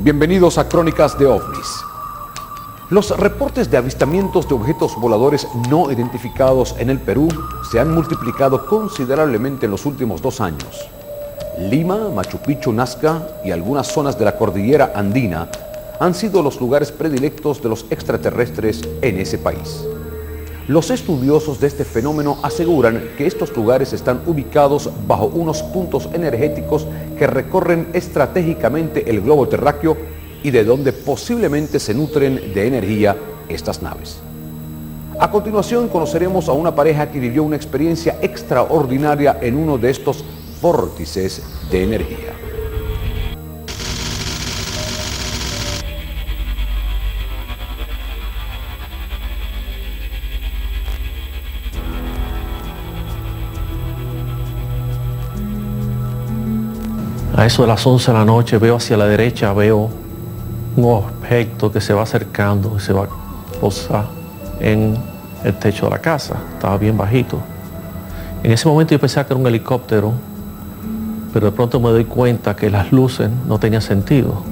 Bienvenidos a Crónicas de OVNIs. Los reportes de avistamientos de objetos voladores no identificados en el Perú se han multiplicado considerablemente en los últimos 2 años. Lima, Machu Picchu, Nazca y algunas zonas de la cordillera andina han sido los lugares predilectos de los extraterrestres en ese país. Los estudiosos de este fenómeno aseguran que estos lugares están ubicados bajo unos puntos energéticos que recorren estratégicamente el globo terráqueo y de donde posiblemente se nutren de energía estas naves. A continuación conoceremos a una pareja que vivió una experiencia extraordinaria en uno de estos vórtices de energía. A eso de las 11 de la noche veo hacia la derecha, veo un objeto que se va acercando y se va a posar en el techo de la casa. Estaba bien bajito. En ese momento yo pensaba que era un helicóptero, pero de pronto me doy cuenta que las luces no tenían sentido,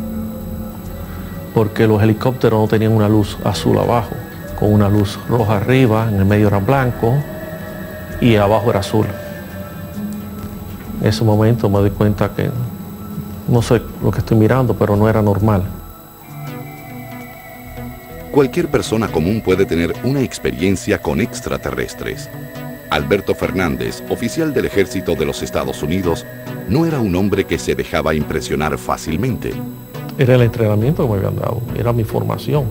porque los helicópteros no tenían una luz azul abajo, con una luz roja arriba, en el medio era blanco y abajo era azul. En ese momento me doy cuenta que no sé lo que estoy mirando, pero no era normal. Cualquier persona común puede tener una experiencia con extraterrestres. Alberto Fernández, oficial del Ejército de los Estados Unidos, no era un hombre que se dejaba impresionar fácilmente. Era el entrenamiento que me habían dado, era mi formación.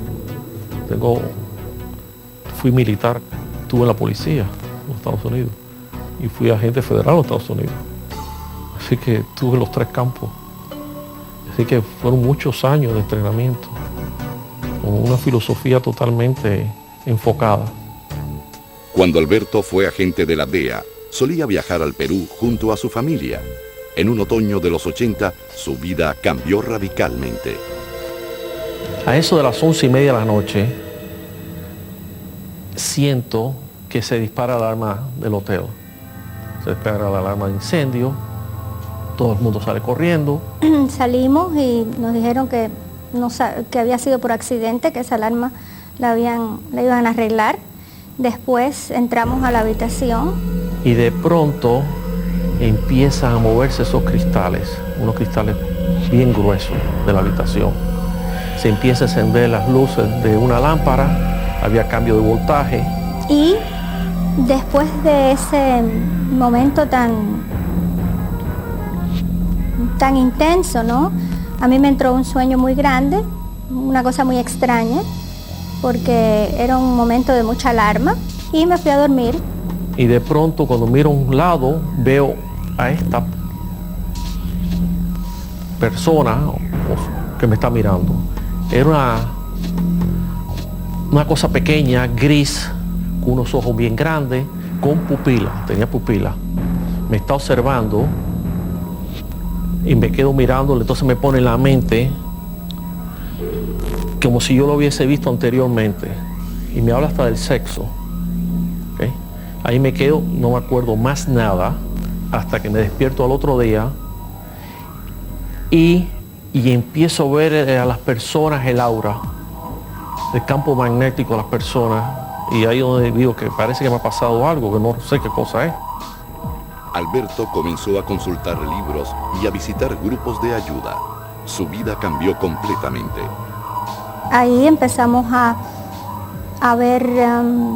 Fui militar, estuve en la policía en los Estados Unidos y fui agente federal en los Estados Unidos. Así que tuve los 3 campos. Así que fueron muchos años de entrenamiento, con una filosofía totalmente enfocada. Cuando Alberto fue agente de la DEA, solía viajar al Perú junto a su familia. En un otoño de los 80, su vida cambió radicalmente. A eso de las 11:30 de la noche, siento que se dispara la alarma del hotel. Se dispara la alarma de incendio. Todo el mundo sale corriendo. Salimos y nos dijeron que había sido por accidente, que esa alarma la iban a arreglar. Después entramos a la habitación. Y de pronto empiezan a moverse esos cristales, unos cristales bien gruesos de la habitación. Se empieza a encender las luces de una lámpara, había cambio de voltaje. Y después de ese momento tan intenso, ¿no? A mí me entró un sueño muy grande, una cosa muy extraña, porque era un momento de mucha alarma y me fui a dormir. Y de pronto cuando miro a un lado veo a esta persona que me está mirando. Era una cosa pequeña, gris, con unos ojos bien grandes, con pupilas, tenía pupilas. Me está observando y me quedo mirándole, entonces me pone en la mente como si yo lo hubiese visto anteriormente y me habla hasta del sexo. ¿Okay? Ahí me quedo, no me acuerdo más nada hasta que me despierto al otro día y empiezo a ver a las personas el aura, el campo magnético de las personas, y ahí donde digo que parece que me ha pasado algo, que no sé qué cosa es. Alberto comenzó a consultar libros y a visitar grupos de ayuda. Su vida cambió completamente. Ahí empezamos a ver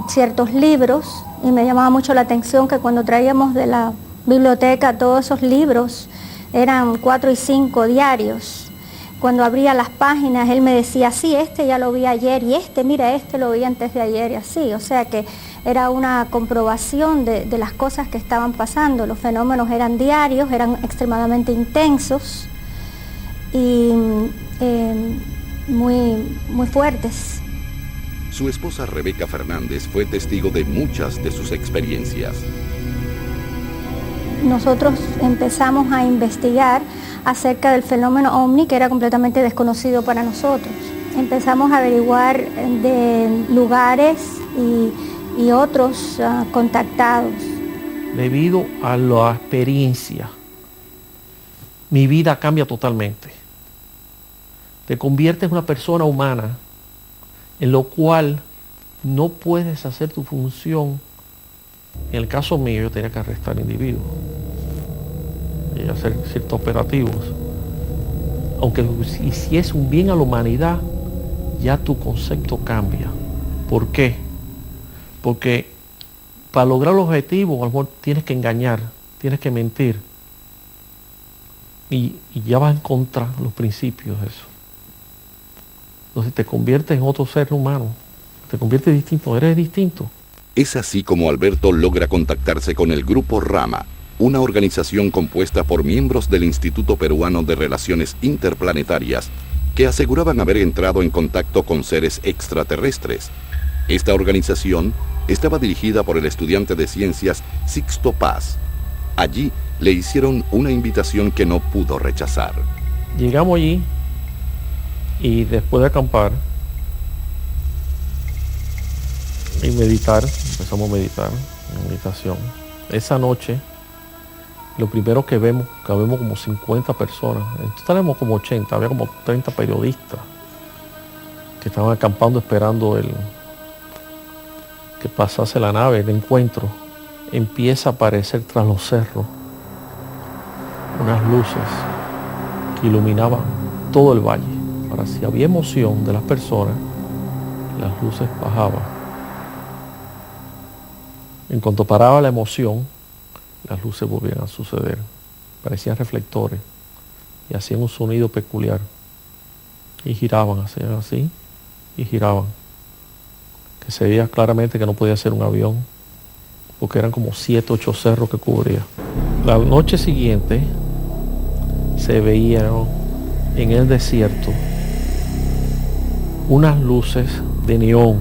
ciertos libros y me llamaba mucho la atención que cuando traíamos de la biblioteca todos esos libros eran 4 y 5 diarios. Cuando abría las páginas él me decía, sí, este ya lo vi ayer y mira, este lo vi antes de ayer y así. O sea que era una comprobación de las cosas que estaban pasando. Los fenómenos eran diarios, eran extremadamente intensos y muy fuertes. Su esposa Rebeca Fernández fue testigo de muchas de sus experiencias. Nosotros empezamos a investigar acerca del fenómeno OVNI, que era completamente desconocido para nosotros. Empezamos a averiguar de lugares y otros contactados. Debido a la experiencia, mi vida cambia totalmente. te conviertes en una persona humana, en lo cual no puedes hacer tu función. En el caso mío, yo tenía que arrestar individuos y hacer ciertos operativos. Aunque si es un bien a la humanidad, ya tu concepto cambia. ¿Por qué? Porque para lograr el objetivo, a lo mejor tienes que engañar, tienes que mentir. Y ya vas en contra de los principios de eso. Entonces te conviertes en otro ser humano, te conviertes distinto, eres distinto. Es así como Alberto logra contactarse con el Grupo Rama, una organización compuesta por miembros del Instituto Peruano de Relaciones Interplanetarias que aseguraban haber entrado en contacto con seres extraterrestres. Esta organización estaba dirigida por el estudiante de ciencias Sixto Paz. Allí le hicieron una invitación que no pudo rechazar. Llegamos allí y después de acampar y meditar, empezamos a meditar, en meditación. Esa noche, lo primero que vemos como 50 personas, en total éramos como 80, había como 30 periodistas que estaban acampando esperando que pasase la nave, el encuentro. Empieza a aparecer tras los cerros unas luces que iluminaban todo el valle. Ahora, si había emoción de las personas, las luces bajaban. En cuanto paraba la emoción, las luces volvían a suceder. Parecían reflectores y hacían un sonido peculiar. Y giraban, hacían así, y giraban. Que se veía claramente que no podía ser un avión, porque eran como 7, 8 cerros que cubría. La noche siguiente se veían en el desierto unas luces de neón.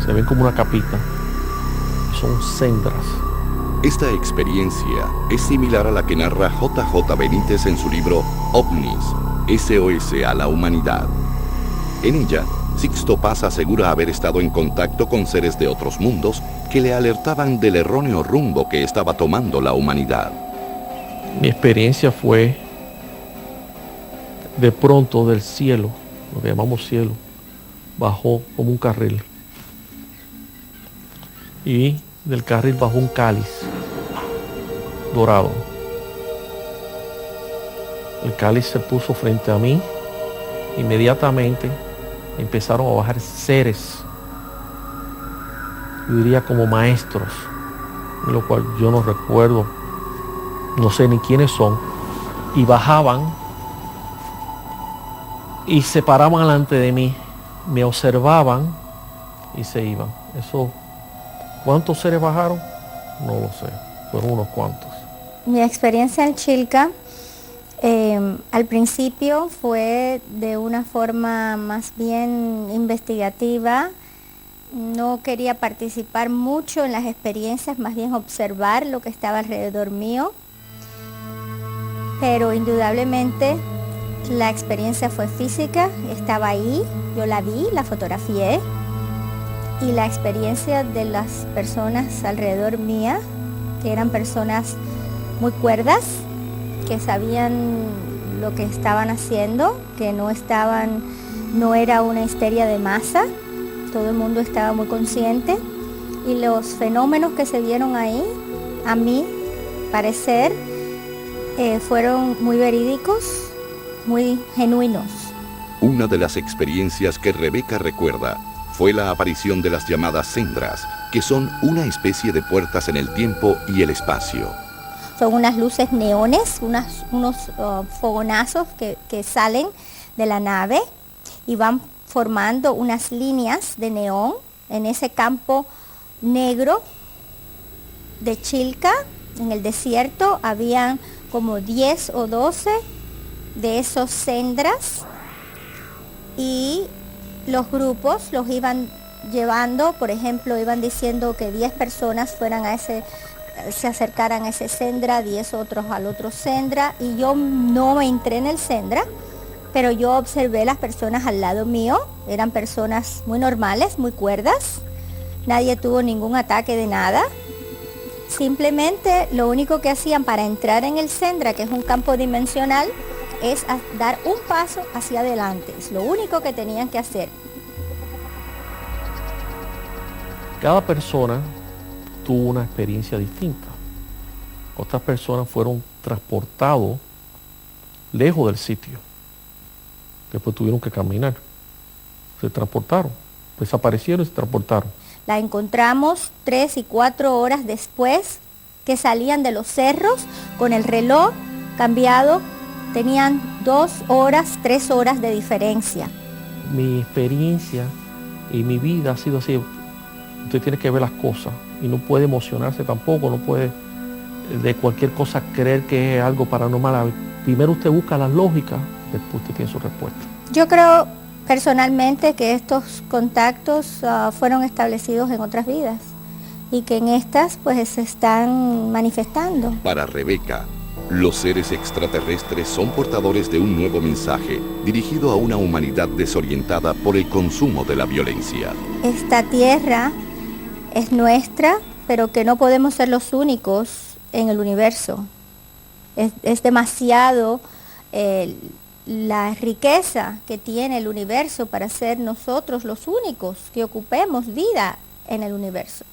Se ven como una capita. Son sendras. Esta experiencia es similar a la que narra J.J. Benítez en su libro OVNIS, SOS a la humanidad. En ella, Sixto Paz asegura haber estado en contacto con seres de otros mundos que le alertaban del erróneo rumbo que estaba tomando la humanidad. Mi experiencia fue de pronto del cielo, lo que llamamos cielo, bajó como un carril. Y del carril bajó un cáliz dorado. El cáliz se puso frente a mí. Inmediatamente empezaron a bajar seres, yo diría como maestros, lo cual yo no recuerdo, no sé ni quiénes son, y bajaban y se paraban delante de mí, me observaban y se iban. Eso, ¿cuántos seres bajaron? No lo sé, fueron unos cuantos. Mi experiencia en Chilca al principio fue de una forma más bien investigativa. No quería participar mucho en las experiencias, más bien observar lo que estaba alrededor mío. Pero indudablemente la experiencia fue física, estaba ahí, yo la vi, la fotografié. Y la experiencia de las personas alrededor mía, que eran personas muy cuerdas, que sabían lo que estaban haciendo, que no era una histeria de masa, todo el mundo estaba muy consciente, y los fenómenos que se vieron ahí, a mi parecer, fueron muy verídicos, muy genuinos. Una de las experiencias que Rebeca recuerda fue la aparición de las llamadas sendras, que son una especie de puertas en el tiempo y el espacio. Son unas luces neones, unos fogonazos que salen de la nave y van formando unas líneas de neón en ese campo negro de Chilca. En el desierto habían como 10 o 12 de esos sendras y los grupos los iban llevando, por ejemplo, iban diciendo que 10 personas se acercaran a ese sendra, 10 otros al otro sendra, y yo no entré en el sendra, pero yo observé las personas al lado mío, eran personas muy normales, muy cuerdas, nadie tuvo ningún ataque de nada, simplemente lo único que hacían para entrar en el sendra, que es un campo dimensional, es dar un paso hacia adelante. Es lo único que tenían que hacer. Cada persona tuvo una experiencia distinta. Otras personas fueron transportados lejos del sitio. Después tuvieron que caminar. Se transportaron, desaparecieron y se transportaron. La encontramos 3 y 4 horas después que salían de los cerros con el reloj cambiado. Tenían 2 horas, 3 horas de diferencia. Mi experiencia y mi vida ha sido así. Usted tiene que ver las cosas y no puede emocionarse tampoco, no puede de cualquier cosa creer que es algo paranormal. Primero usted busca la lógica, después usted tiene su respuesta. Yo creo personalmente que estos contactos fueron establecidos en otras vidas y que en estas pues se están manifestando. Para Rebeca, los seres extraterrestres son portadores de un nuevo mensaje dirigido a una humanidad desorientada por el consumo de la violencia. Esta tierra es nuestra, pero que no podemos ser los únicos en el universo. Es demasiado la riqueza que tiene el universo para ser nosotros los únicos que ocupemos vida en el universo.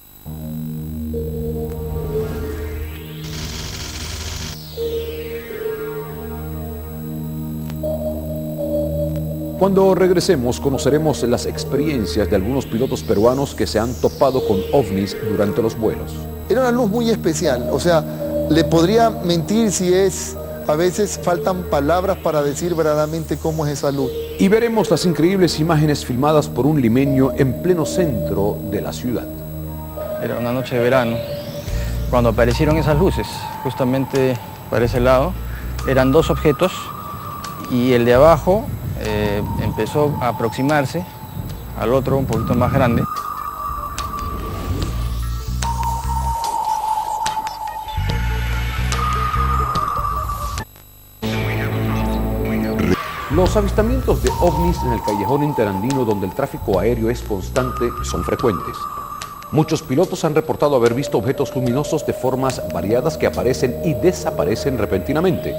Cuando regresemos conoceremos las experiencias de algunos pilotos peruanos que se han topado con ovnis durante los vuelos. Era una luz muy especial, o sea, le podría mentir si es, a veces faltan palabras para decir verdaderamente cómo es esa luz. Y veremos las increíbles imágenes filmadas por un limeño en pleno centro de la ciudad. Era una noche de verano, cuando aparecieron esas luces, justamente para ese lado, eran 2 objetos y el de abajo empezó a aproximarse al otro un poquito más grande. Los avistamientos de ovnis en el callejón interandino, donde el tráfico aéreo es constante, son frecuentes. Muchos pilotos han reportado haber visto objetos luminosos de formas variadas que aparecen y desaparecen repentinamente.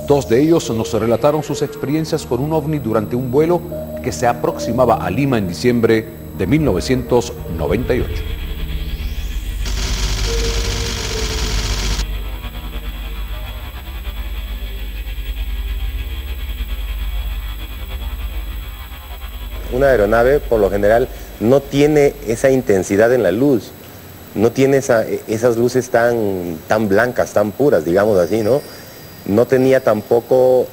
2 de ellos nos relataron sus experiencias con un ovni durante un vuelo que se aproximaba a Lima en diciembre de 1998. Una aeronave, por lo general, no tiene esa intensidad en la luz, no tiene esas luces tan blancas, tan puras, digamos así, ¿no? No tenía tampoco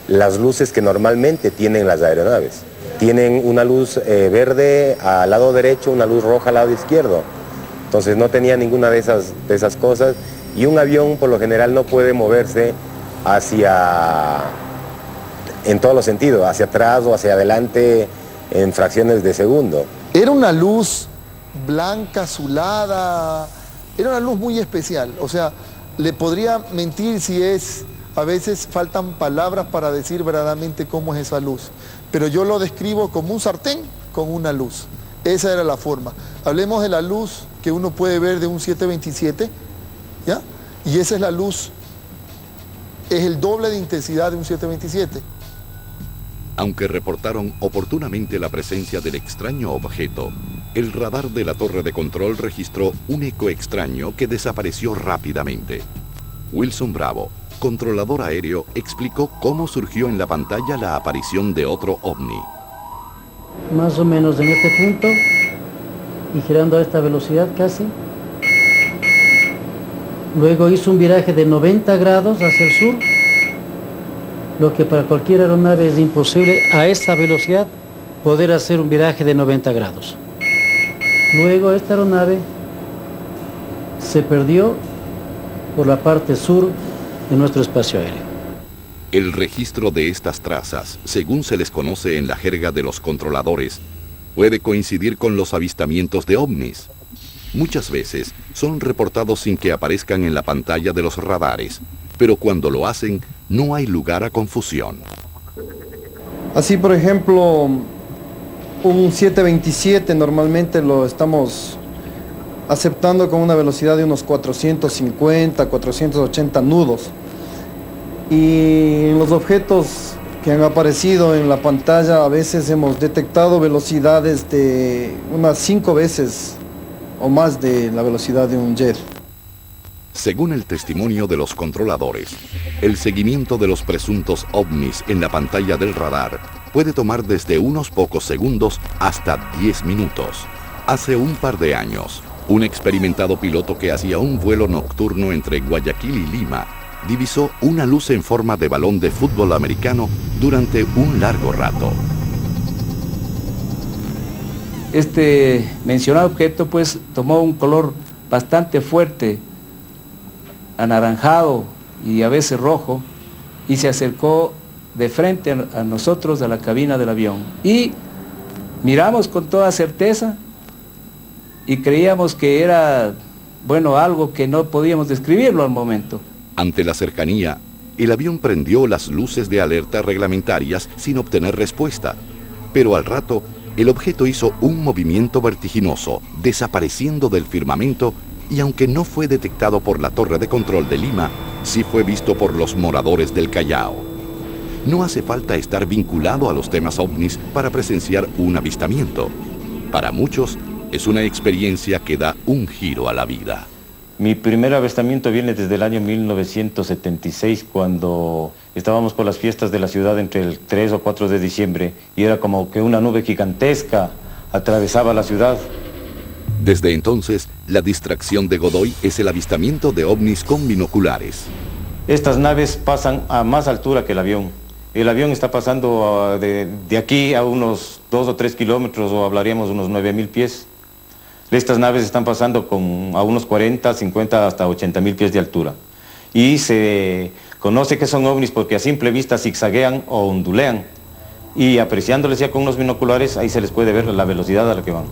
las luces que normalmente tienen las aeronaves. Tienen una luz verde al lado derecho, una luz roja al lado izquierdo. Entonces no tenía ninguna de esas cosas. Y un avión, por lo general, no puede moverse en todos los sentidos, hacia atrás o hacia adelante en fracciones de segundo. Era una luz blanca, azulada, era una luz muy especial, o sea, le podría mentir si es, a veces faltan palabras para decir verdaderamente cómo es esa luz, pero yo lo describo como un sartén con una luz, esa era la forma. Hablemos de la luz que uno puede ver de un 727, ¿ya? Y esa es la luz, es el doble de intensidad de un 727. Aunque reportaron oportunamente la presencia del extraño objeto, el radar de la torre de control registró un eco extraño que desapareció rápidamente. Wilson Bravo, controlador aéreo, explicó cómo surgió en la pantalla la aparición de otro ovni. Más o menos en este punto, y girando a esta velocidad casi. Luego hizo un viraje de 90 grados hacia el sur, lo que para cualquier aeronave es imposible a esa velocidad poder hacer un viraje de 90 grados. Luego esta aeronave se perdió por la parte sur de nuestro espacio aéreo. El registro de estas trazas, según se les conoce en la jerga de los controladores, puede coincidir con los avistamientos de ovnis. Muchas veces son reportados sin que aparezcan en la pantalla de los radares, pero cuando lo hacen, no hay lugar a confusión. Así, por ejemplo, un 727 normalmente lo estamos aceptando con una velocidad de unos 450, 480 nudos. Y en los objetos que han aparecido en la pantalla a veces hemos detectado velocidades de unas 5 veces o más de la velocidad de un jet. Según el testimonio de los controladores, el seguimiento de los presuntos ovnis en la pantalla del radar puede tomar desde unos pocos segundos hasta 10 minutos. Hace un par de años, un experimentado piloto que hacía un vuelo nocturno entre Guayaquil y Lima divisó una luz en forma de balón de fútbol americano durante un largo rato. Este mencionado objeto pues tomó un color bastante fuerte, anaranjado y a veces rojo, y se acercó de frente a nosotros a la cabina del avión. Y miramos con toda certeza y creíamos que era, bueno, algo que no podíamos describirlo al momento. Ante la cercanía, el avión prendió las luces de alerta reglamentarias sin obtener respuesta, pero al rato, el objeto hizo un movimiento vertiginoso, desapareciendo del firmamento, y aunque no fue detectado por la torre de control de Lima, sí fue visto por los moradores del Callao. No hace falta estar vinculado a los temas ovnis para presenciar un avistamiento. Para muchos, es una experiencia que da un giro a la vida. Mi primer avistamiento viene desde el año 1976, cuando estábamos por las fiestas de la ciudad entre el 3 o 4 de diciembre, y era como que una nube gigantesca atravesaba la ciudad. Desde entonces, la distracción de Godoy es el avistamiento de ovnis con binoculares. Estas naves pasan a más altura que el avión. El avión está pasando de aquí a unos 2 o 3 kilómetros, o hablaríamos de unos 9.000 pies. Estas naves están pasando a unos 40, 50, hasta 80.000 pies de altura. Y se conoce que son ovnis porque a simple vista zigzaguean o ondulean. Y apreciándoles ya con unos binoculares, ahí se les puede ver la velocidad a la que van.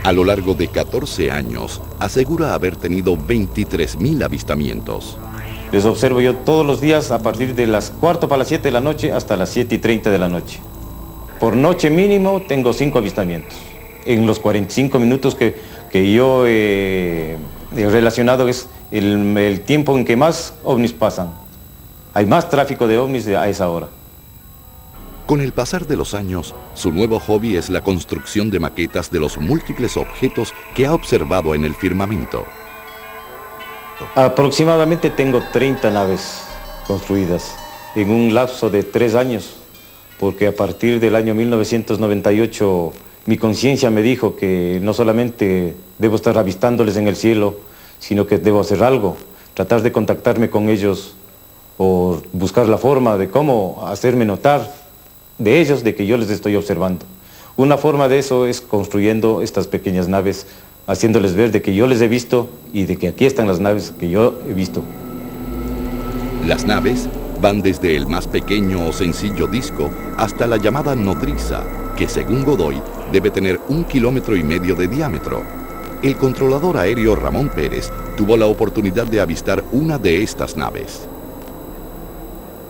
A lo largo de 14 años, asegura haber tenido 23.000 avistamientos. Les observo yo todos los días a partir de las 4 para las 7 de la noche hasta las 7:30 de la noche. Por noche mínimo tengo 5 avistamientos. En los 45 minutos que yo he relacionado es el tiempo en que más ovnis pasan. Hay más tráfico de ovnis a esa hora. Con el pasar de los años, su nuevo hobby es la construcción de maquetas de los múltiples objetos que ha observado en el firmamento. Aproximadamente tengo 30 naves construidas en un lapso de 3 años, porque a partir del año 1998 mi conciencia me dijo que no solamente debo estar avistándoles en el cielo, sino que debo hacer algo, tratar de contactarme con ellos o buscar la forma de cómo hacerme notar de ellos, de que yo les estoy observando. Una forma de eso es construyendo estas pequeñas naves, haciéndoles ver de que yo les he visto y de que aquí están las naves que yo he visto. Las naves van desde el más pequeño o sencillo disco hasta la llamada nodriza, que según Godoy debe tener 1,5 kilómetros de diámetro. El controlador aéreo Ramón Pérez tuvo la oportunidad de avistar una de estas naves.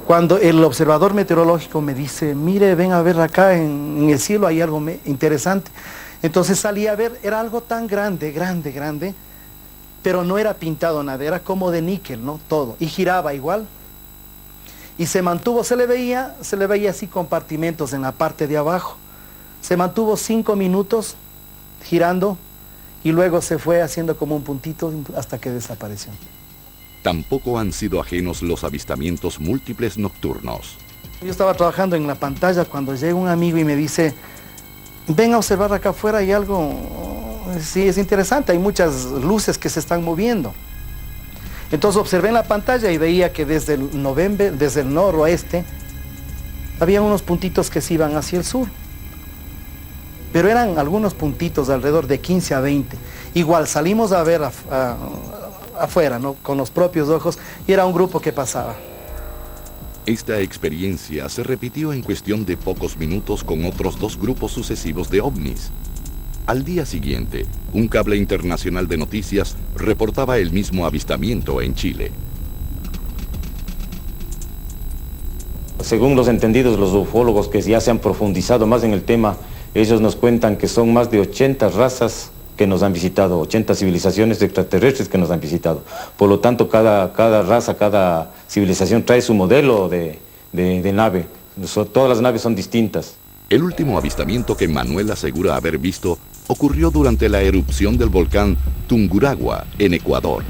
Cuando el observador meteorológico me dice, mire, ven a ver acá en el cielo hay algo interesante. Entonces salí a ver, era algo tan grande, pero no era pintado nada, era como de níquel, ¿no? Todo, y giraba igual. Y se mantuvo, se le veía así compartimentos en la parte de abajo. Se mantuvo 5 minutos girando y luego se fue haciendo como un puntito hasta que desapareció. Tampoco han sido ajenos los avistamientos múltiples nocturnos. Yo estaba trabajando en la pantalla cuando llega un amigo y me dice, ven a observar acá afuera, hay algo, sí, es interesante, hay muchas luces que se están moviendo. Entonces observé en la pantalla y veía que desde el noroeste, había unos puntitos que se iban hacia el sur. Pero eran algunos puntitos alrededor de 15 a 20. Igual salimos a ver afuera, ¿no? Con los propios ojos, y era un grupo que pasaba. Esta experiencia se repitió en cuestión de pocos minutos con otros 2 grupos sucesivos de ovnis. Al día siguiente, un cable internacional de noticias reportaba el mismo avistamiento en Chile. Según los entendidos, los ufólogos que ya se han profundizado más en el tema, ellos nos cuentan que son más de 80 razas que nos han visitado, 80 civilizaciones extraterrestres que nos han visitado. Por lo tanto, cada raza, cada civilización trae su modelo de nave. Todas las naves son distintas. El último avistamiento que Manuel asegura haber visto ocurrió durante la erupción del volcán Tungurahua, en Ecuador.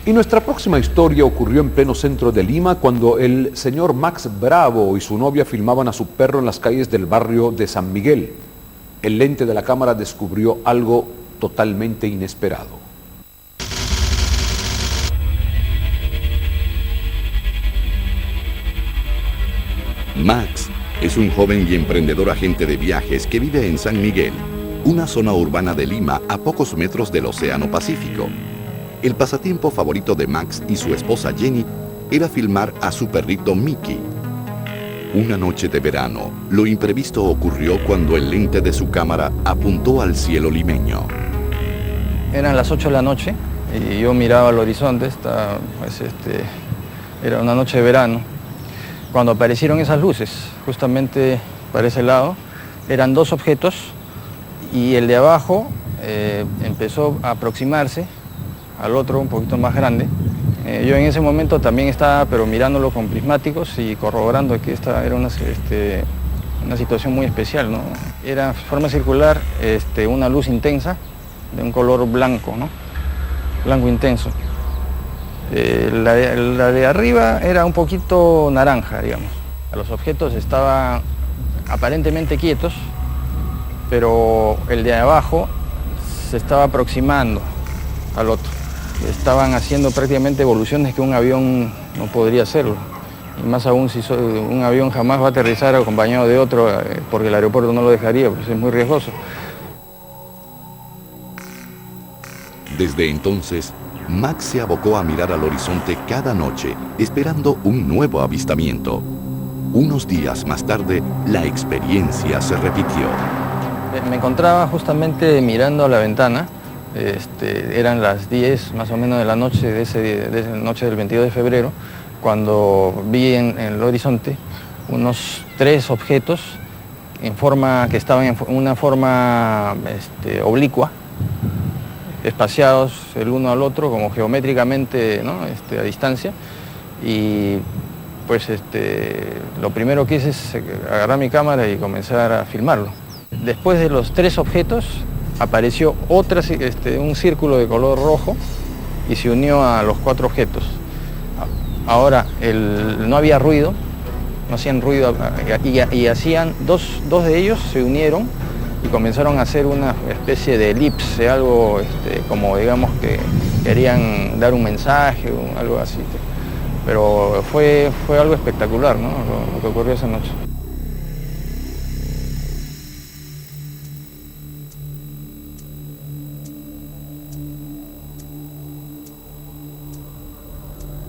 Y nuestra próxima historia ocurrió en pleno centro de Lima cuando el señor Max Bravo y su novia filmaban a su perro en las calles del barrio de San Miguel. El lente de la cámara descubrió algo totalmente inesperado. Max es un joven y emprendedor agente de viajes que vive en San Miguel, una zona urbana de Lima a pocos metros del Océano Pacífico. El pasatiempo favorito de Max y su esposa Jenny era filmar a su perrito Mickey. Una noche de verano, lo imprevisto ocurrió cuando el lente de su cámara apuntó al cielo limeño. Eran las 8 de la noche y yo miraba al horizonte, era una noche de verano, cuando aparecieron esas luces, justamente para ese lado. Eran dos objetos y el de abajo empezó a aproximarse al otro un poquito más grande. Yo en ese momento también estaba, pero mirándolo con prismáticos y corroborando que esta era una situación muy especial, ¿no? Era forma circular, una luz intensa de un color blanco, ¿no? Blanco intenso. La de arriba era un poquito naranja, digamos. Los objetos estaban aparentemente quietos, pero el de abajo se estaba aproximando al otro. Estaban haciendo prácticamente evoluciones que un avión no podría hacerlo. Y más aún si un avión jamás va a aterrizar acompañado de otro, porque el aeropuerto no lo dejaría, pues es muy riesgoso. Desde entonces, Max se abocó a mirar al horizonte cada noche, esperando un nuevo avistamiento. Unos días más tarde, la experiencia se repitió. Me encontraba justamente mirando a la ventana. Eran las 10 más o menos de la noche de esa noche del 22 de febrero, cuando vi en el horizonte unos 3 objetos que estaban en una forma oblicua, espaciados el uno al otro, como geométricamente, ¿no? A distancia. Y pues lo primero que hice es agarrar mi cámara y comenzar a filmarlo. Después de los 3 objetos apareció un círculo de color rojo y se unió a los 4 objetos. Ahora no había ruido, no hacían ruido, y hacían dos de ellos se unieron y comenzaron a hacer una especie de elipse, algo como digamos que querían dar un mensaje o algo así. Pero fue algo espectacular, ¿no? Lo que ocurrió esa noche.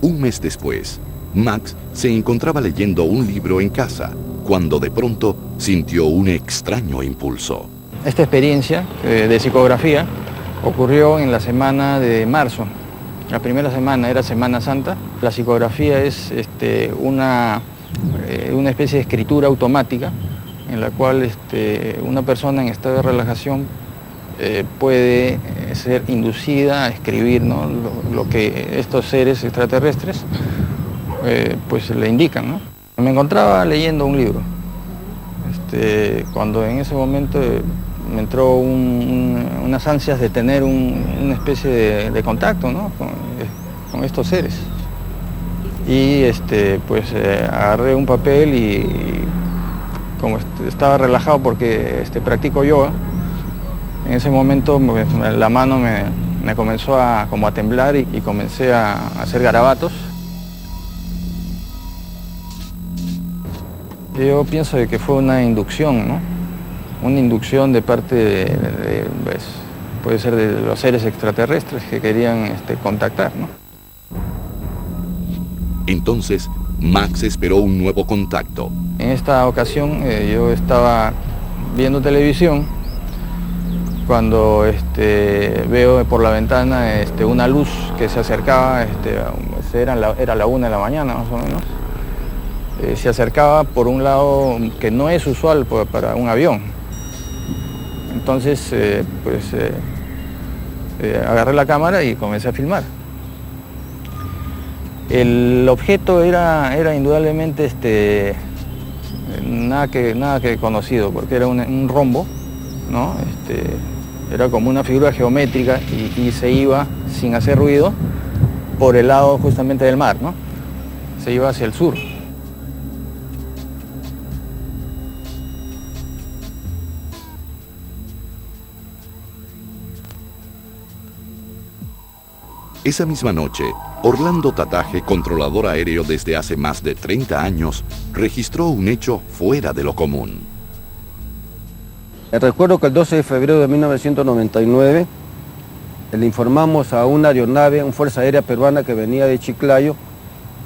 Un mes después, Max se encontraba leyendo un libro en casa, cuando de pronto sintió un extraño impulso. Esta experiencia de psicografía ocurrió en la semana de marzo. La primera semana era Semana Santa. La psicografía es una especie de escritura automática en la cual una persona en estado de relajación puede ser inducida a escribir, ¿no? lo que estos seres extraterrestres pues le indican, ¿no? Me encontraba leyendo un libro cuando en ese momento me entró unas ansias de tener una especie de contacto, ¿no? con estos seres. Y pues agarré un papel y como estaba relajado porque practico yoga, en ese momento la mano me comenzó a temblar y comencé a hacer garabatos. Yo pienso que fue una inducción, ¿no? Una inducción de parte pues, puede ser de los seres extraterrestres que querían contactar, ¿no? Entonces, Max esperó un nuevo contacto. En esta ocasión yo estaba viendo televisión cuando veo por la ventana una luz que se acercaba, era la 1 de la mañana más o menos, se acercaba por un lado que no es usual para un avión. Entonces, agarré la cámara y comencé a filmar. El objeto era indudablemente nada que conocido, porque era un rombo, ¿no? Era como una figura geométrica y se iba sin hacer ruido por el lado justamente del mar, ¿no? Se iba hacia el sur. Esa misma noche, Orlando Tataje, controlador aéreo desde hace más de 30 años, registró un hecho fuera de lo común. Recuerdo que el 12 de febrero de 1999 le informamos a una aeronave, una Fuerza Aérea Peruana que venía de Chiclayo,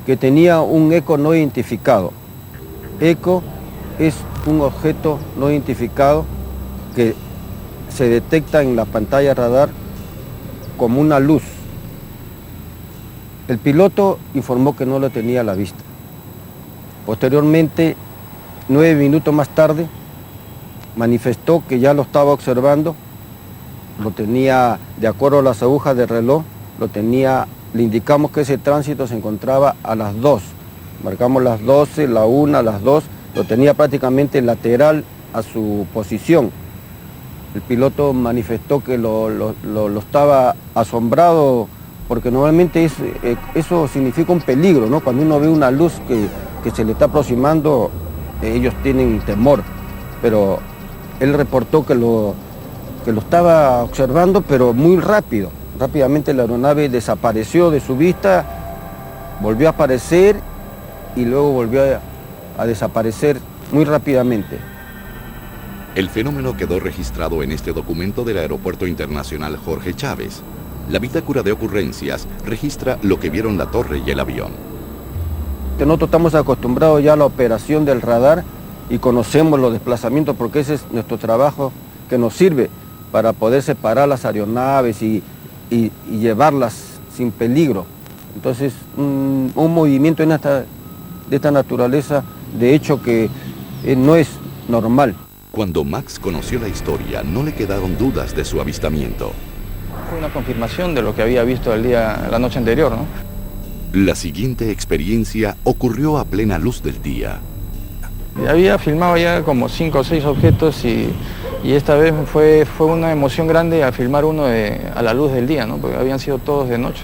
que tenía un eco no identificado. Eco es un objeto no identificado que se detecta en la pantalla radar como una luz. El piloto informó que no lo tenía a la vista. Posteriormente, 9 minutos más tarde, manifestó que ya lo estaba observando, lo tenía de acuerdo a las agujas del reloj, le indicamos que ese tránsito se encontraba a las 2, marcamos las 12, la 1, las 2, lo tenía prácticamente lateral a su posición. El piloto manifestó que lo estaba asombrado, porque normalmente eso significa un peligro, ¿no? Cuando uno ve una luz que se le está aproximando, ellos tienen temor, pero él reportó que lo estaba observando, pero muy rápido. Rápidamente la aeronave desapareció de su vista, volvió a aparecer y luego volvió a desaparecer muy rápidamente. El fenómeno quedó registrado en este documento del Aeropuerto Internacional Jorge Chávez. La bitácora de ocurrencias registra lo que vieron la torre y el avión. Nosotros estamos acostumbrados ya a la operación del radar y conocemos los desplazamientos, porque ese es nuestro trabajo que nos sirve para poder separar las aeronaves y llevarlas sin peligro. Entonces, un movimiento de esta naturaleza, de hecho que no es normal. Cuando Max conoció la historia, no le quedaron dudas de su avistamiento. Fue una confirmación de lo que había visto la noche anterior, ¿no? La siguiente experiencia ocurrió a plena luz del día. Había filmado ya como 5 o 6 objetos y esta vez fue una emoción grande al filmar uno a la luz del día, ¿no? Porque habían sido todos de noche.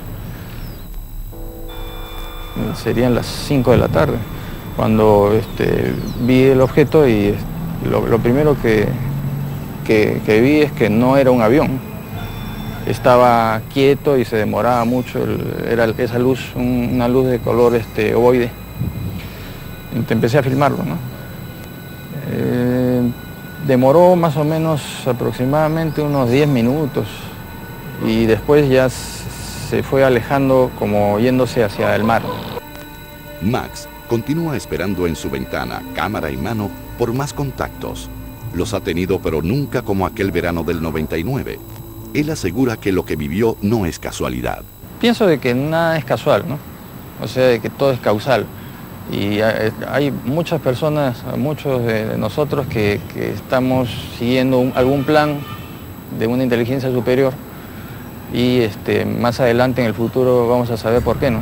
Serían las 5 de la tarde cuando vi el objeto y lo primero que vi es que no era un avión. Estaba quieto y se demoraba mucho, era esa luz, una luz de color ovoide. Empecé a filmarlo, ¿no? Demoró más o menos aproximadamente unos 10 minutos y después ya se fue alejando como yéndose hacia el mar. Max continúa esperando en su ventana, cámara en mano, por más contactos. Los ha tenido, pero nunca como aquel verano del 99. Él asegura que lo que vivió no es casualidad. Pienso de que nada es casual, ¿no? O sea, de que todo es causal. Y hay muchas personas, muchos de nosotros que estamos siguiendo algún plan de una inteligencia superior y más adelante en el futuro vamos a saber por qué, ¿no?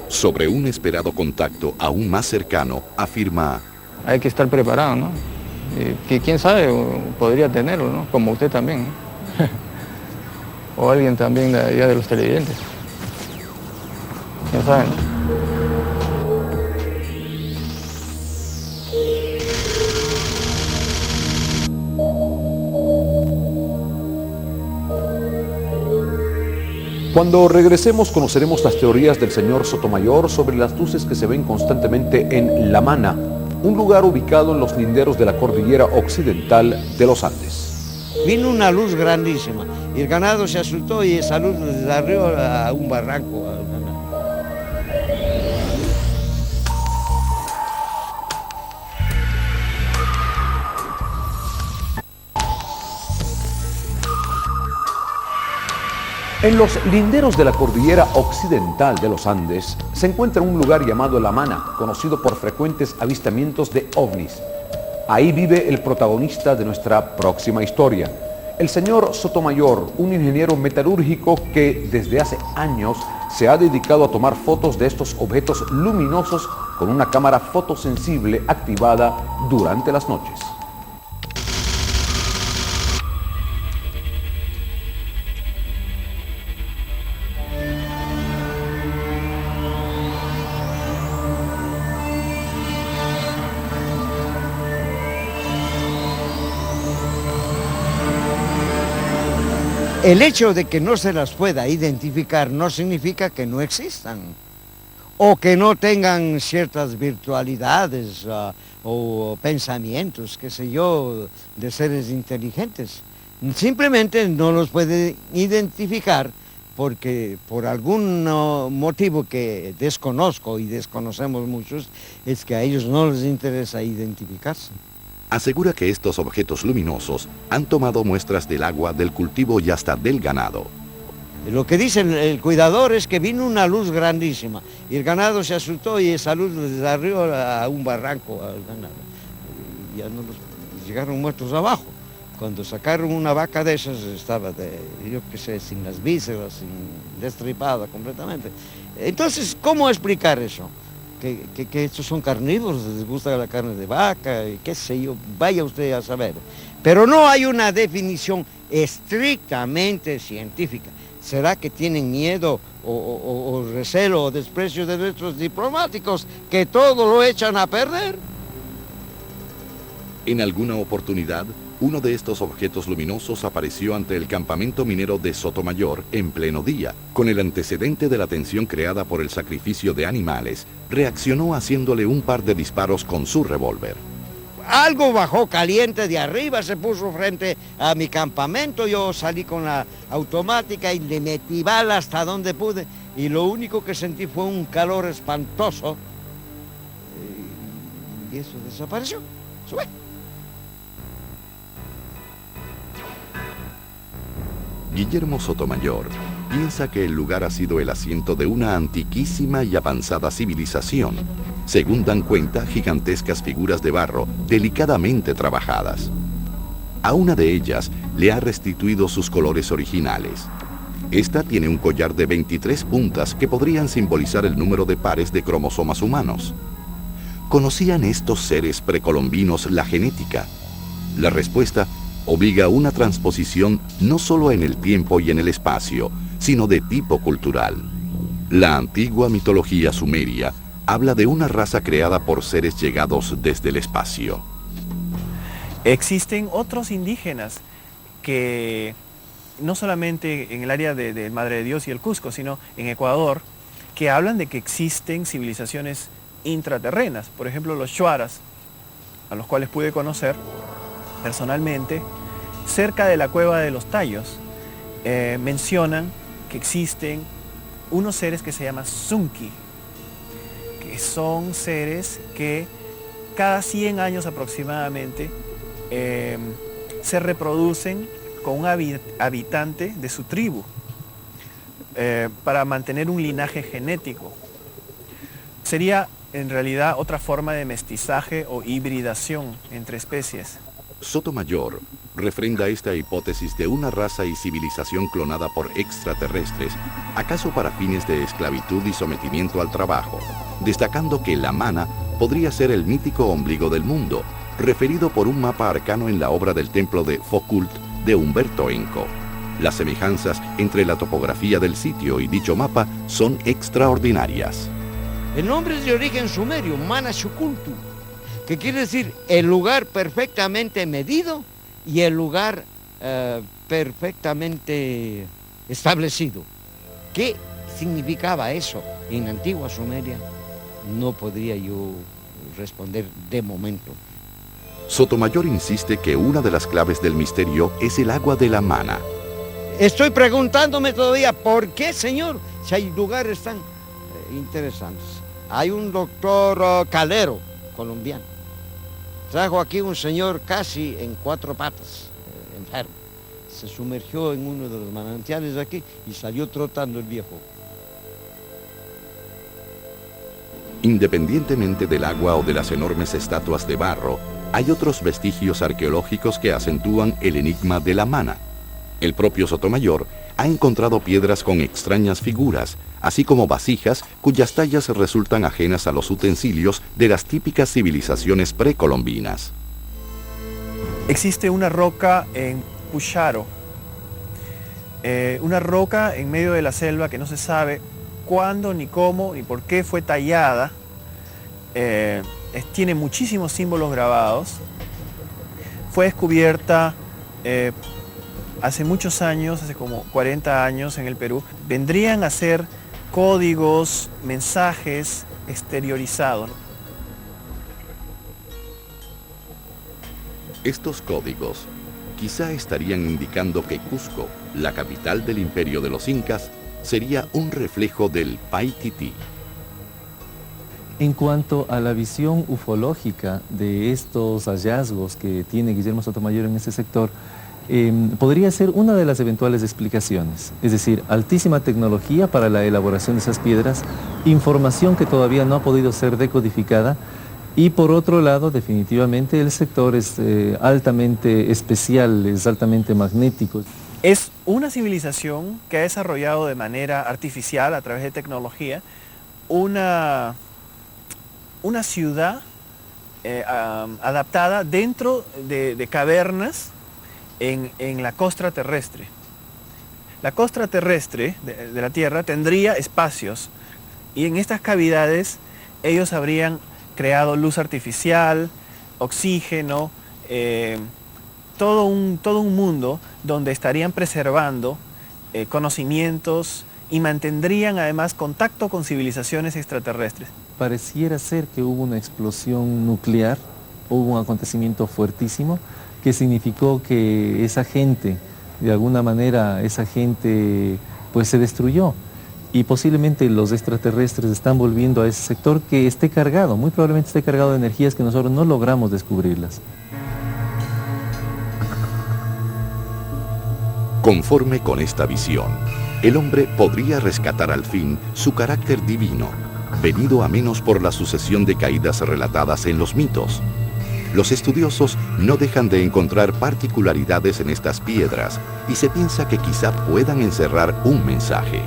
Sobre un esperado contacto aún más cercano, afirma: hay que estar preparado, ¿no? Que quién sabe, podría tenerlo, ¿no? Como usted también, ¿no? O alguien también de allá de los televidentes. ¿Quién sabe? Cuando regresemos conoceremos las teorías del señor Sotomayor sobre las luces que se ven constantemente en La Mana, un lugar ubicado en los linderos de la cordillera occidental de los Andes. Vino una luz grandísima y el ganado se asustó y esa luz desde arriba a un barranco. En los linderos de la cordillera occidental de los Andes se encuentra un lugar llamado La Mana, conocido por frecuentes avistamientos de ovnis. Ahí vive el protagonista de nuestra próxima historia, el señor Sotomayor, un ingeniero metalúrgico que desde hace años se ha dedicado a tomar fotos de estos objetos luminosos con una cámara fotosensible activada durante las noches. El hecho de que no se las pueda identificar no significa que no existan o que no tengan ciertas virtualidades o pensamientos, qué sé yo, de seres inteligentes. Simplemente no los puede identificar porque por algún motivo que desconozco y desconocemos muchos, es que a ellos no les interesa identificarse. Asegura que estos objetos luminosos han tomado muestras del agua, del cultivo y hasta del ganado. Lo que dice el cuidador es que vino una luz grandísima y el ganado se asustó y esa luz les arrió a un barranco al ganado. Y ya no llegaron muertos abajo. Cuando sacaron una vaca de esas estaba, yo qué sé, sin las vísceras, destripada completamente. Entonces, ¿cómo explicar eso? Que estos son carnívoros, les gusta la carne de vaca, y qué sé yo, vaya usted a saber. Pero no hay una definición estrictamente científica. ¿Será que tienen miedo o recelo o desprecio de nuestros diplomáticos que todo lo echan a perder? En alguna oportunidad, uno de estos objetos luminosos apareció ante el campamento minero de Sotomayor en pleno día. Con el antecedente de la tensión creada por el sacrificio de animales, reaccionó haciéndole un par de disparos con su revólver. Algo bajó caliente de arriba, se puso frente a mi campamento, yo salí con la automática y le metí bala hasta donde pude y lo único que sentí fue un calor espantoso y eso desapareció. Sube. Guillermo Sotomayor piensa que el lugar ha sido el asiento de una antiquísima y avanzada civilización, según dan cuenta gigantescas figuras de barro delicadamente trabajadas. A una de ellas le ha restituido sus colores originales. Esta tiene un collar de 23 puntas que podrían simbolizar el número de pares de cromosomas humanos. ¿Conocían estos seres precolombinos la genética? La respuesta obliga a una transposición no solo en el tiempo y en el espacio, sino de tipo cultural. La antigua mitología sumeria habla de una raza creada por seres llegados desde el espacio. Existen otros indígenas que no solamente en el área de Madre de Dios y el Cusco, sino en Ecuador, que hablan de que existen civilizaciones intraterrenas. Por ejemplo, los Shuaras, a los cuales pude conocer personalmente, cerca de la cueva de los Tallos, mencionan que existen unos seres que se llaman Sunki, que son seres que cada 100 años aproximadamente se reproducen con un habitante de su tribu para mantener un linaje genético. Sería en realidad otra forma de mestizaje o hibridación entre especies. Sotomayor refrenda esta hipótesis de una raza y civilización clonada por extraterrestres, acaso para fines de esclavitud y sometimiento al trabajo, destacando que la Mana podría ser el mítico ombligo del mundo, referido por un mapa arcano en la obra del templo de Focult de Humberto Eco. Las semejanzas entre la topografía del sitio y dicho mapa son extraordinarias. El nombre es de origen sumerio, Mana Xucultu, que quiere decir el lugar perfectamente medido y el lugar perfectamente establecido. ¿Qué significaba eso en antigua Sumeria? No podría yo responder de momento. Sotomayor insiste que una de las claves del misterio es el agua de la Mana. Estoy preguntándome todavía, ¿por qué, señor? Si hay lugares tan interesantes. Hay un doctor Calero, colombiano. Trajo aquí un señor casi en 4 patas, enfermo. se sumergió en uno de los manantiales de aquí y salió trotando el viejo. Independientemente del agua o de las enormes estatuas de barro, hay otros vestigios arqueológicos que acentúan el enigma de la mana. El propio Sotomayor ha encontrado piedras con extrañas figuras, así como vasijas cuyas tallas resultan ajenas a los utensilios de las típicas civilizaciones precolombinas. Existe una roca en Pucharo, una roca en medio de la selva que no se sabe cuándo, ni cómo, ni por qué fue tallada. Tiene muchísimos símbolos grabados. Fue descubierta hace muchos años, hace como 40 años en el Perú. Vendrían a ser códigos, mensajes exteriorizados. Estos códigos quizá estarían indicando que Cusco, la capital del imperio de los incas, sería un reflejo del Paititi. En cuanto a la visión ufológica de estos hallazgos que tiene Guillermo Sotomayor en este sector, podría ser una de las eventuales explicaciones, es decir, altísima tecnología para la elaboración de esas piedras, información que todavía no ha podido ser decodificada, y por otro lado, definitivamente el sector es altamente especial, es altamente magnético. Es una civilización que ha desarrollado de manera artificial, a través de tecnología, una ciudad adaptada dentro de cavernas en la costra terrestre. La costra terrestre de la Tierra tendría espacios y en estas cavidades ellos habrían creado luz artificial, oxígeno, todo un mundo donde estarían preservando conocimientos y mantendrían además contacto con civilizaciones extraterrestres. Pareciera ser que hubo una explosión nuclear, hubo un acontecimiento fuertísimo que significó que esa gente, de alguna manera, esa gente pues se destruyó. Y posiblemente los extraterrestres están volviendo a ese sector que esté cargado, muy probablemente esté cargado de energías que nosotros no logramos descubrirlas. Conforme con esta visión, el hombre podría rescatar al fin su carácter divino, venido a menos por la sucesión de caídas relatadas en los mitos. Los estudiosos no dejan de encontrar particularidades en estas piedras y se piensa que quizá puedan encerrar un mensaje.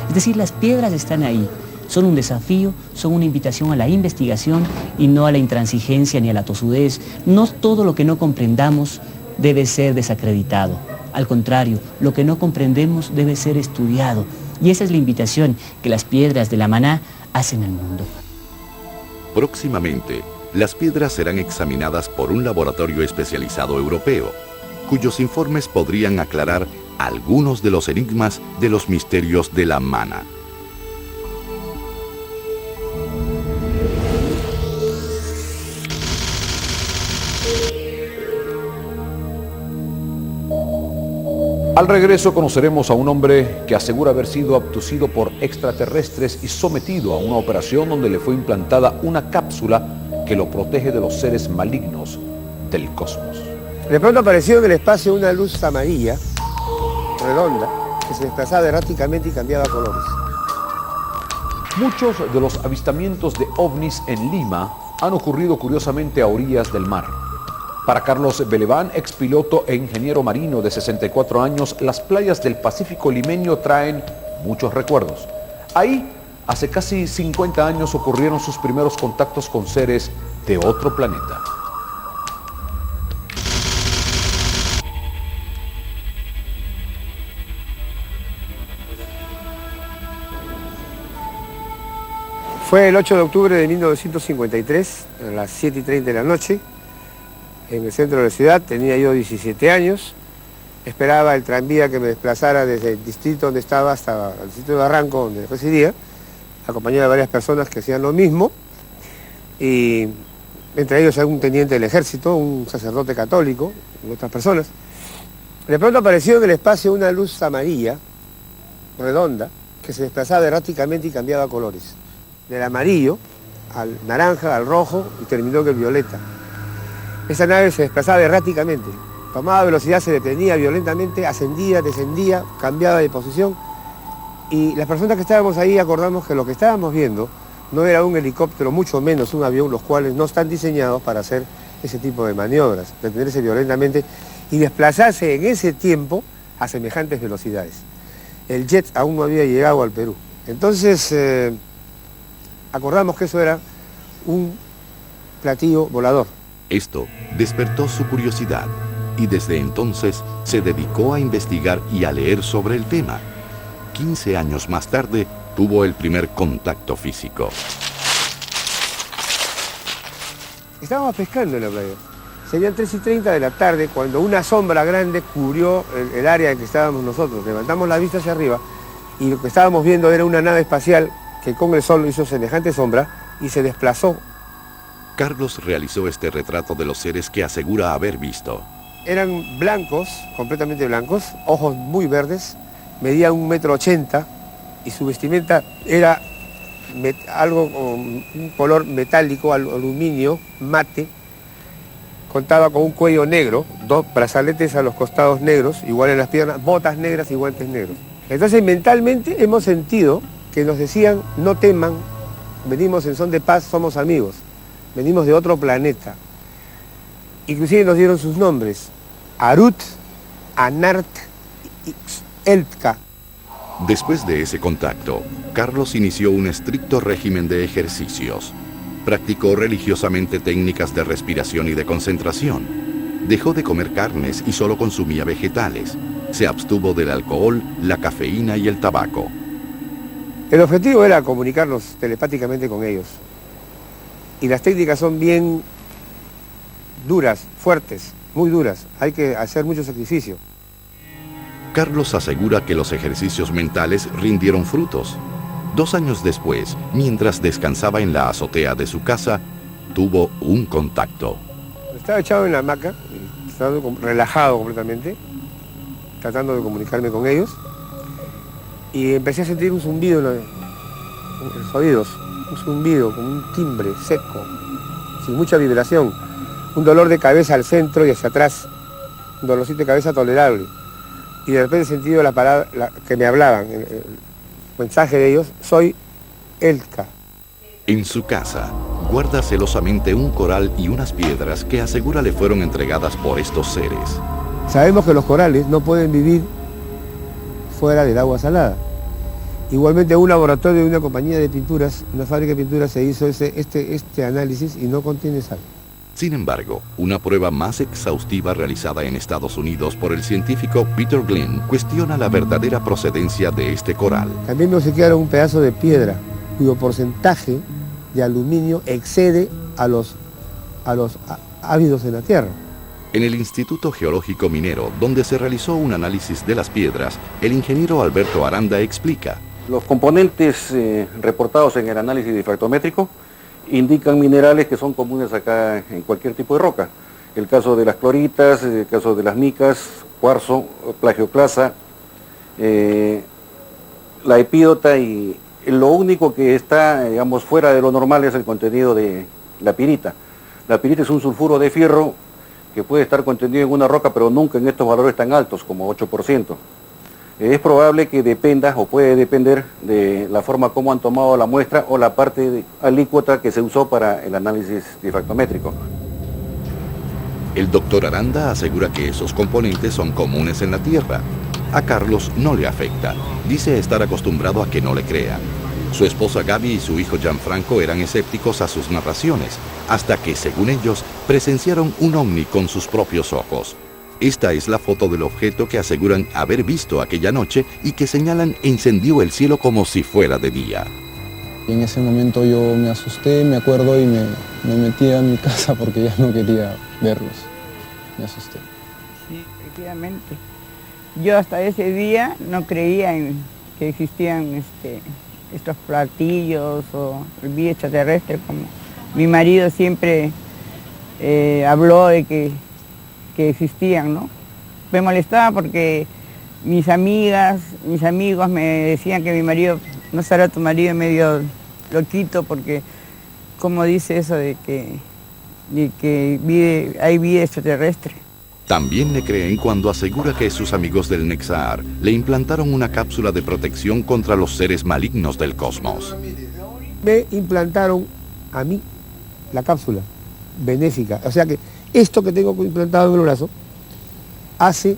Es decir, las piedras están ahí, son un desafío, son una invitación a la investigación y no a la intransigencia ni a la tosudez. No todo lo que no comprendamos debe ser desacreditado. Al contrario, lo que no comprendemos debe ser estudiado. Y esa es la invitación que las piedras de la Maná hacen al mundo. Próximamente, las piedras serán examinadas por un laboratorio especializado europeo, cuyos informes podrían aclarar algunos de los enigmas de los misterios de la Mana. Al regreso conoceremos a un hombre que asegura haber sido abducido por extraterrestres y sometido a una operación donde le fue implantada una cápsula que lo protege de los seres malignos del cosmos. De pronto apareció en el espacio una luz amarilla, redonda, que se desplazaba erráticamente y cambiaba colores. Muchos de los avistamientos de ovnis en Lima han ocurrido curiosamente a orillas del mar. Para Carlos Beleván, expiloto e ingeniero marino de 64 años, las playas del Pacífico limeño traen muchos recuerdos. Ahí, hace casi 50 años ocurrieron sus primeros contactos con seres de otro planeta. Fue el 8 de octubre de 1953, a las 7:30 de la noche, en el centro de la ciudad. Tenía yo 17 años, esperaba el tranvía que me desplazara desde el distrito donde estaba hasta el distrito de Barranco, donde residía, acompañado de varias personas que hacían lo mismo, y entre ellos algún teniente del ejército, un sacerdote católico, y otras personas. De pronto apareció en el espacio una luz amarilla, redonda, que se desplazaba erráticamente y cambiaba colores. Del amarillo al naranja, al rojo y terminó en el violeta. Esa nave se desplazaba erráticamente, tomaba velocidad, se detenía violentamente, ascendía, descendía, cambiaba de posición. Y las personas que estábamos ahí acordamos que lo que estábamos viendo no era un helicóptero, mucho menos un avión, los cuales no están diseñados para hacer ese tipo de maniobras, detenerse violentamente y desplazarse en ese tiempo a semejantes velocidades. El jet aún no había llegado al Perú. Entonces, acordamos que eso era un platillo volador. Esto despertó su curiosidad y desde entonces se dedicó a investigar y a leer sobre el tema. 15 años más tarde, tuvo el primer contacto físico. Estábamos pescando en la playa. Serían 3:30 de la tarde cuando una sombra grande cubrió el área en que estábamos nosotros. Levantamos la vista hacia arriba y lo que estábamos viendo era una nave espacial que con el sol hizo semejante sombra y se desplazó. Carlos realizó este retrato de los seres que asegura haber visto. Eran blancos, completamente blancos, ojos muy verdes, medían 1,80 m y su vestimenta era algo con un color metálico, aluminio, mate. Contaba con un cuello negro, 2 brazaletes a los costados negros, igual en las piernas, botas negras y guantes negros. Entonces mentalmente hemos sentido que nos decían, no teman, venimos en son de paz, somos amigos, venimos de otro planeta. Inclusive nos dieron sus nombres, Arut, Anart y Eltka. Después de ese contacto, Carlos inició un estricto régimen de ejercicios. Practicó religiosamente técnicas de respiración y de concentración. Dejó de comer carnes y solo consumía vegetales. Se abstuvo del alcohol, la cafeína y el tabaco. El objetivo era comunicarnos telepáticamente con ellos. Y las técnicas son bien duras, fuertes, muy duras. Hay que hacer mucho sacrificio. Carlos asegura que los ejercicios mentales rindieron frutos. 2 años después, mientras descansaba en la azotea de su casa, tuvo un contacto. Estaba echado en la hamaca, estaba relajado completamente, tratando de comunicarme con ellos, y empecé a sentir un zumbido en los oídos, un zumbido con un timbre seco, sin mucha vibración, un dolor de cabeza al centro y hacia atrás, un dolorcito de cabeza tolerable. Y de repente he sentido la palabra que me hablaban, el mensaje de ellos, soy Eltka. En su casa, guarda celosamente un coral y unas piedras que asegura le fueron entregadas por estos seres. Sabemos que los corales no pueden vivir fuera del agua salada. Igualmente en un laboratorio de una compañía de pinturas, una fábrica de pinturas, se hizo este análisis y no contiene sal. Sin embargo, una prueba más exhaustiva realizada en Estados Unidos por el científico Peter Glynn cuestiona la verdadera procedencia de este coral. También me obsequiaron un pedazo de piedra cuyo porcentaje de aluminio excede a los ávidos en la Tierra. En el Instituto Geológico Minero, donde se realizó un análisis de las piedras, el ingeniero Alberto Aranda explica. Los componentes reportados en el análisis difractométrico indican minerales que son comunes acá en cualquier tipo de roca. El caso de las cloritas, el caso de las micas, cuarzo, plagioclasa, la epídota, y lo único que está, digamos, fuera de lo normal es el contenido de la pirita. La pirita es un sulfuro de fierro que puede estar contenido en una roca, pero nunca en estos valores tan altos, como 8%. Es probable que dependa o puede depender de la forma como han tomado la muestra o la parte alícuota que se usó para el análisis difractométrico. El doctor Aranda asegura que esos componentes son comunes en la Tierra. A Carlos no le afecta. Dice estar acostumbrado a que no le crean. Su esposa Gaby y su hijo Gianfranco eran escépticos a sus narraciones, hasta que, según ellos, presenciaron un ovni con sus propios ojos. Esta es la foto del objeto que aseguran haber visto aquella noche y que señalan encendió el cielo como si fuera de día. En ese momento yo me asusté, me acuerdo, y me metí a mi casa porque ya no quería verlos. Me asusté. Sí, efectivamente. Yo hasta ese día no creía en que existían estos platillos o vida extraterrestre, como mi marido siempre habló de que existían, ¿no? Me molestaba porque mis amigas, mis amigos me decían que mi marido, no será tu marido medio loquito, porque como dice eso de que de que hay vida extraterrestre. También le creen cuando asegura que sus amigos del Nexar le implantaron una cápsula de protección contra los seres malignos del cosmos. Me implantaron a mí la cápsula benéfica. O sea que esto que tengo implantado en el brazo hace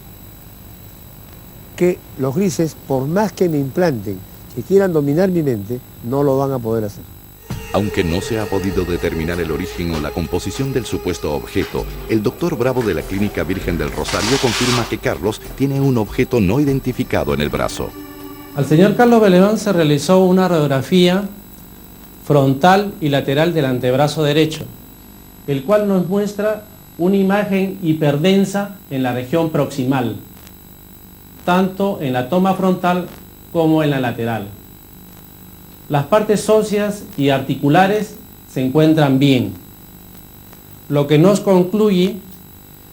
que los grises, por más que me implanten, que quieran dominar mi mente, no lo van a poder hacer. Aunque no se ha podido determinar el origen o la composición del supuesto objeto, el doctor Bravo de la Clínica Virgen del Rosario confirma que Carlos tiene un objeto no identificado en el brazo. Al señor Carlos Belemán se realizó una radiografía frontal y lateral del antebrazo derecho, el cual nos muestra una imagen hiperdensa en la región proximal, tanto en la toma frontal como en la lateral. Las partes óseas y articulares se encuentran bien, lo que nos concluye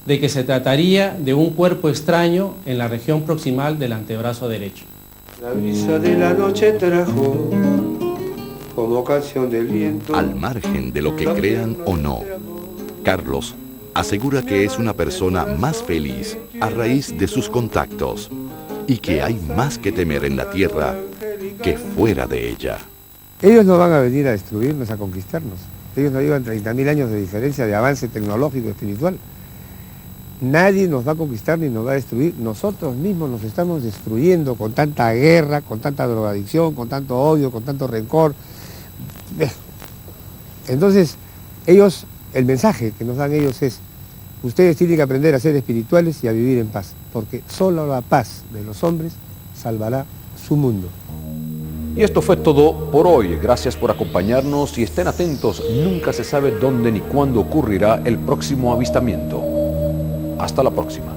de que se trataría de un cuerpo extraño en la región proximal del antebrazo derecho. La brisa de la noche trajo como canción del viento. Al margen de lo que crean o no, Carlos asegura que es una persona más feliz a raíz de sus contactos y que hay más que temer en la tierra que fuera de ella. Ellos no van a venir a destruirnos, a conquistarnos. Ellos nos llevan 30.000 años de diferencia de avance tecnológico y espiritual. Nadie nos va a conquistar ni nos va a destruir. Nosotros mismos nos estamos destruyendo con tanta guerra, con tanta drogadicción, con tanto odio, con tanto rencor. Entonces, ellos, el mensaje que nos dan ellos es: ustedes tienen que aprender a ser espirituales y a vivir en paz, porque solo la paz de los hombres salvará su mundo. Y esto fue todo por hoy. Gracias por acompañarnos y estén atentos. Nunca se sabe dónde ni cuándo ocurrirá el próximo avistamiento. Hasta la próxima.